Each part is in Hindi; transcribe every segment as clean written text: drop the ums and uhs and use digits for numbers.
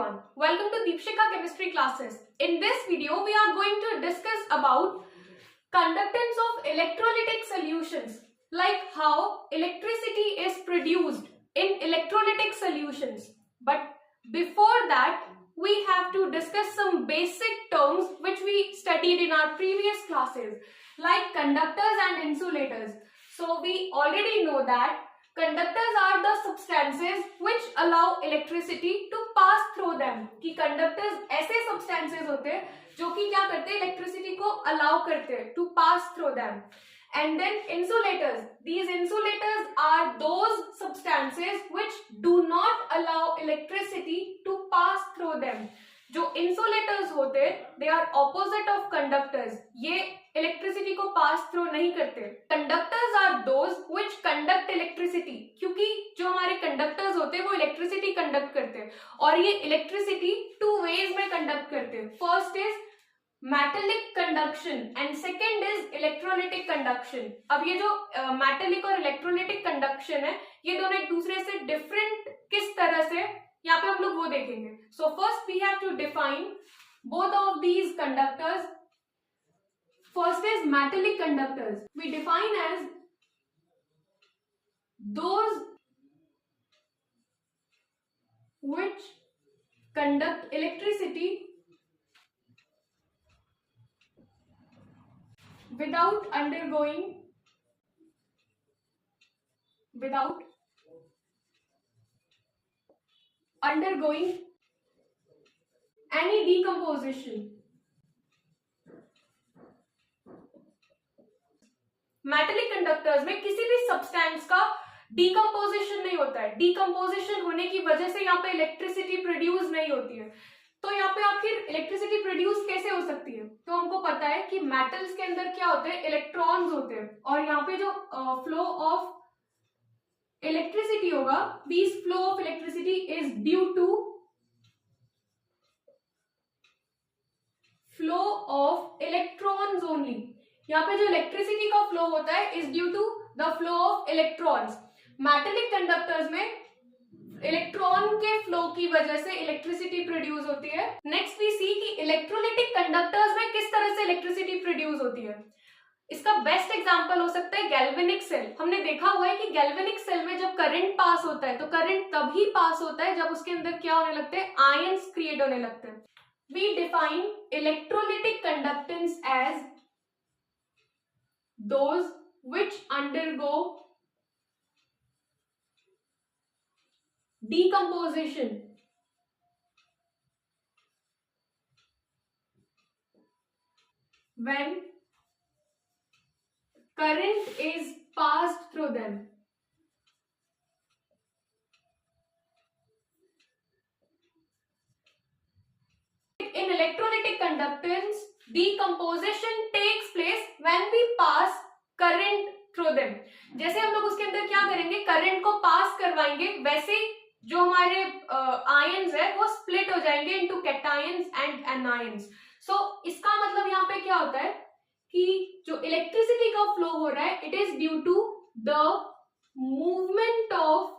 everyone, welcome to Deepshikha Chemistry classes. In this video, we are going to discuss about conductance of electrolytic solutions, like how electricity is produced in electrolytic solutions. But before that, we have to discuss some basic terms which we studied in our previous classes, like conductors and insulators. So we already know that conductors are the substances which allow electricity to pass through them. कि conductors ऐसे substances होते हैं जो कि क्या करते हैं, electricity को allow करते हैं to pass through them. And then insulators. These insulators are those substances which do not allow electricity to pass through them. जो insulators होते हैं, they are opposite of conductors. ये इलेक्ट्रिसिटी को पास थ्रू नहीं करते. Conductors are those which conduct electricity, क्योंकि जो हमारे कंडक्टर्स होते हैं वो इलेक्ट्रिसिटी कंडक्ट करते हैं और ये इलेक्ट्रिसिटी टू वेज में कंडक्ट करते हैं. First is metallic conduction and second is electrolytic conduction. अब ये जो मेटेलिक और इलेक्ट्रोलिटिक कंडक्शन है, ये दोनों एक दूसरे से डिफरेंट किस तरह से, यहाँ पे हम लोग वो देखेंगे. So first we have to define both of these conductors. First is metallic conductors. We define as those which conduct electricity without undergoing any decomposition. Metallic conductors में किसी भी सब्सटेंस का डीकम्पोजिशन नहीं होता है. डीकम्पोजिशन होने की वजह से यहाँ पे इलेक्ट्रिसिटी प्रोड्यूस नहीं होती है. तो यहाँ पे आखिर इलेक्ट्रिसिटी प्रोड्यूस कैसे हो सकती है? तो हमको पता है कि मेटल्स के अंदर क्या होते हैं, इलेक्ट्रॉन्स होते हैं, और यहाँ पे जो फ्लो ऑफ इलेक्ट्रिसिटी होगा, this flow of electricity is due to flow of electrons only. यहाँ पे जो इलेक्ट्रिसिटी का फ्लो होता है is due to the flow of electrons. Metallic conductors में इलेक्ट्रॉन के फ्लो की वजह से इलेक्ट्रिसिटी प्रोड्यूस होती है. नेक्स्ट वी सी कि इलेक्ट्रोलिटिक कंडक्टर्स में किस तरह से इलेक्ट्रिसिटी प्रोड्यूस होती है. इसका बेस्ट एग्जांपल हो सकता है गैल्वेनिक सेल. हमने देखा हुआ है कि गैल्वेनिक सेल में जब करंट पास होता है तो करंट तभी पास होता है जब उसके अंदर क्या होने लगते हैं, आयंस क्रिएट होने लगते हैं. We define electrolytic conductance as those which undergo decomposition when current is passed through them. In electrolytic conductance, decomposition takes place when we pass current through them. जैसे हम लोग उसके अंदर क्या करेंगे, करंट को पास करवाएंगे, वैसे जो हमारे आयंस है वो स्प्लिट हो जाएंगे इनटू कैटायंस एंड एनायंस. सो इसका मतलब यहाँ पे क्या होता है कि जो इलेक्ट्रिसिटी का फ्लो हो रहा है, it is due to the movement of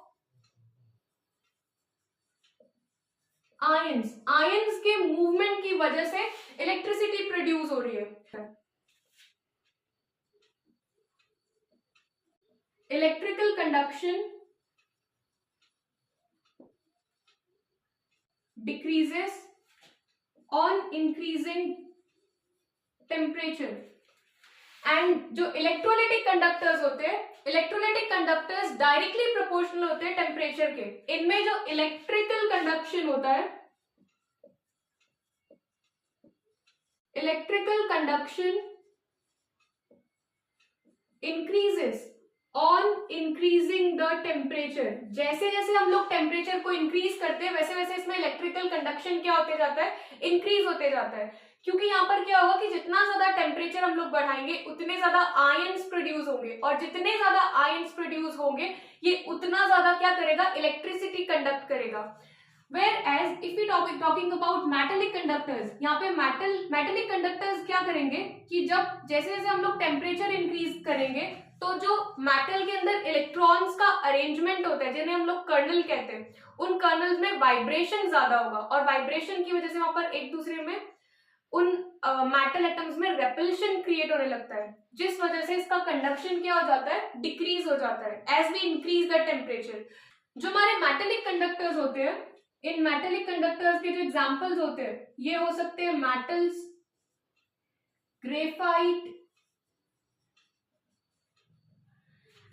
ions के मूवमेंट की वजह से इलेक्ट्रिसिटी प्रोड्यूस हो रही है. Electrical conduction decreases on increasing temperature. And जो इलेक्ट्रोलिटिक कंडक्टर्स होते हैं, इलेक्ट्रोलिटिक कंडक्टर्स डायरेक्टली प्रोपोर्शनल होते हैं टेम्परेचर के. इनमें जो इलेक्ट्रिकल कंडक्शन होता है, electrical conduction increases on increasing the temperature. जैसे जैसे हम लोग टेम्परेचर को इंक्रीज करते हैं वैसे वैसे इसमें इलेक्ट्रिकल कंडक्शन क्या होते जाता है, इंक्रीज होते जाता है. क्योंकि यहाँ पर क्या होगा कि जितना ज्यादा टेम्परेचर हम लोग बढ़ाएंगे उतने ज्यादा आयंस प्रोड्यूस होंगे, और जितने ज्यादा आयंस प्रोड्यूस होंगे ये उतना ज्यादा क्या करेगा, इलेक्ट्रिसिटी कंडक्ट करेगा. Whereas if we talking about metallic conductors, यहाँ पे metallic conductors क्या करेंगे कि जब जैसे जैसे हम लोग टेम्परेचर इंक्रीज करेंगे तो जो मेटल के अंदर इलेक्ट्रॉन्स का अरेंजमेंट होता है जिन्हें हम लोग कर्नल कहते हैं, उन कर्नल्स में वाइब्रेशन ज्यादा होगा और वाइब्रेशन की वजह से वहां पर एक दूसरे में उन मेटल एटम्स में रेपल्शन क्रिएट होने लगता है, जिस वजह से इसका कंडक्शन क्या हो जाता है, डिक्रीज हो जाता है as we increase the temperature. जो हमारे मेटेलिक कंडक्टर्स होते हैं, इन मेटेलिक कंडक्टर्स के जो एग्जांपल्स होते हैं ये हो सकते हैं मेटल्स, ग्रेफाइट,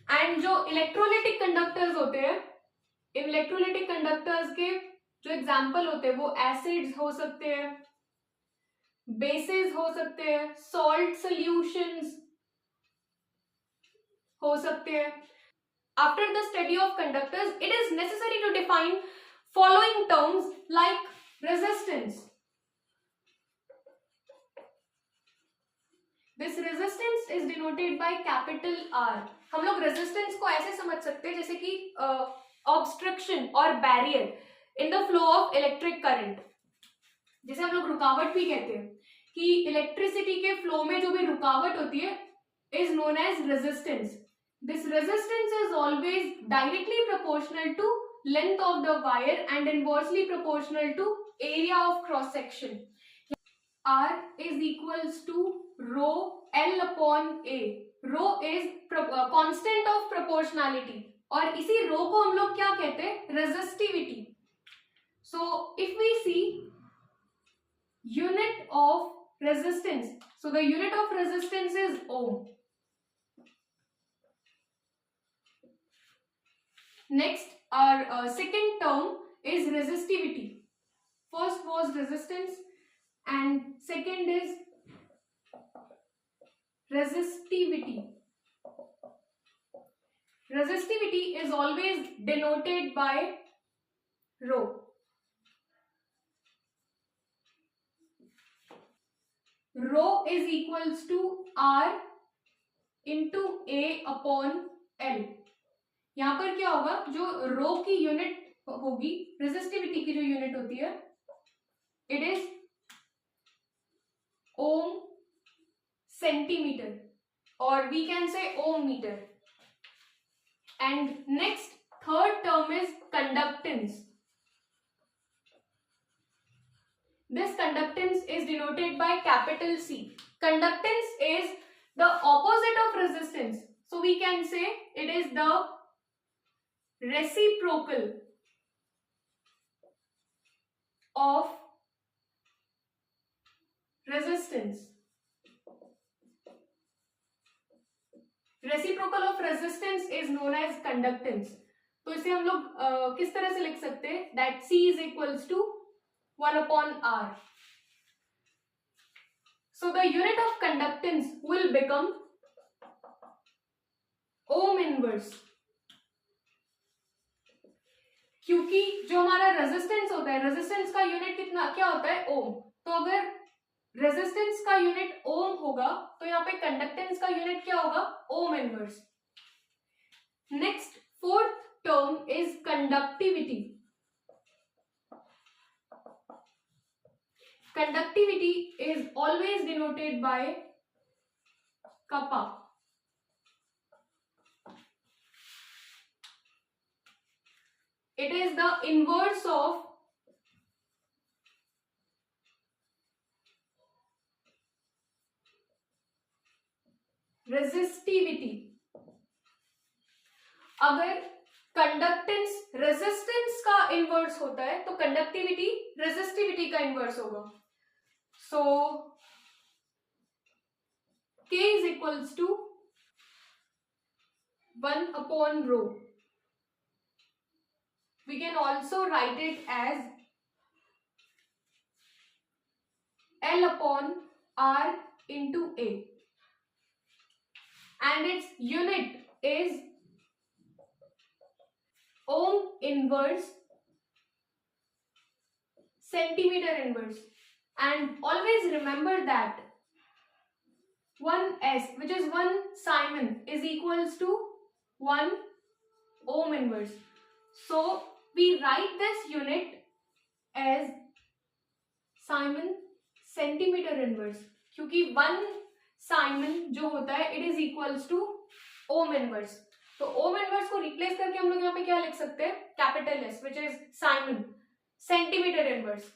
एंड जो इलेक्ट्रोलिटिक कंडक्टर्स होते हैं, इलेक्ट्रोलिटिक कंडक्टर्स के जो एग्जांपल होते हैं वो एसिड्स हो सकते हैं, बेसेस हो सकते हैं, सॉल्ट सॉल्यूशंस हो सकते हैं। After the study of conductors, it is necessary to define following terms like resistance. This resistance is denoted by capital R. हम लोग resistance को ऐसे समझ सकते हैं जैसे कि obstruction और barrier in the flow of electric current. जिसे हम लोग रुकावट भी कहते हैं कि इलेक्ट्रिसिटी के फ्लो में जो भी रुकावट होती है is known as resistance. This resistance is always directly proportional to length of the wire and inversely proportional to area of cross section. R is equals to rho L upon A. Rho is constant of proportionality और इसी rho को हम लोग क्या कहते हैं, resistivity. So if we see unit of resistance, so the unit of resistance is ohm. Next, our second term is resistivity. First was resistance and second is resistivity. Resistivity is always denoted by rho. Rho is equals to R into A upon L. यहाँ पर क्या होगा, जो रो की यूनिट होगी, रेजिस्टिविटी की जो यूनिट होती है, इट इज ओम सेंटीमीटर और we can say ohm metre. And next third term is conductance. This conductance is denoted by capital C. Conductance is the opposite of resistance, so we can say it is the reciprocal of resistance. Reciprocal of resistance is known as conductance. तो इसे हम लोग किस तरह से लिख सकते हैं, that C is equals to 1 upon R. So the unit of conductance will become ohm inverse. क्योंकि जो हमारा रेजिस्टेंस होता है, रेजिस्टेंस का यूनिट कितना क्या होता है, ओम. तो अगर रेजिस्टेंस का यूनिट ओम होगा तो यहाँ पे कंडक्टेंस का यूनिट क्या होगा, ohm inverse. Next fourth term is conductivity. Conductivity is always denoted by kappa. It is the inverse of resistivity. अगर कंडक्टेंस रेजिस्टेंस का इनवर्स होता है तो कंडक्टिविटी रेजिस्टिविटी का इनवर्स होगा. सो K is equals to 1 upon rho. We can also write it as L upon R into A, and its unit is ohm inverse centimeter inverse. And always remember that 1s, which is 1 Simon, is equals to 1 ohm inverse. So we write this unit as Simon centimeter inverse, क्योंकि 1 Simon जो होता है it is equals to ohm inverse. तो ओम इनवर्स को रिप्लेस करके हम लोग यहाँ पे क्या लिख सकते हैं, capital S which is Simon. Centimetre inverse,